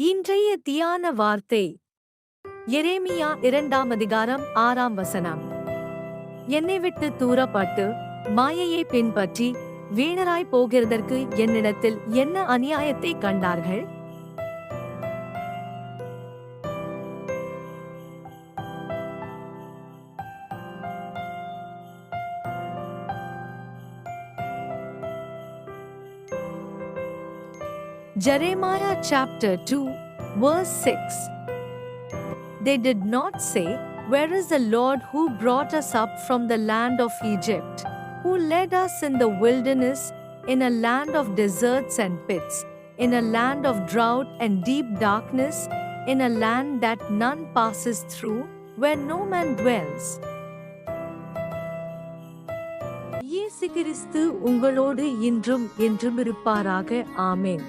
இன்றைய தியான வார்த்தை எரேமியா 2:6. என்னை விட்டு தூரப்பட்டு மாயையை பின்பற்றி வீணராய் போகிறதற்கு என்னிடத்தில் என்ன அநியாயத்தை கண்டார்கள்? Jeremiah chapter 2, verse 6. They did not say, "Where is the Lord who brought us up from the land of Egypt, who led us in the wilderness, in a land of deserts and pits, in a land of drought and deep darkness, in a land that none passes through, where no man dwells?" இயேசு கிறிஸ்து உங்களோடு இன்றும் என்றும் இருப்பாராக. ஆமென்.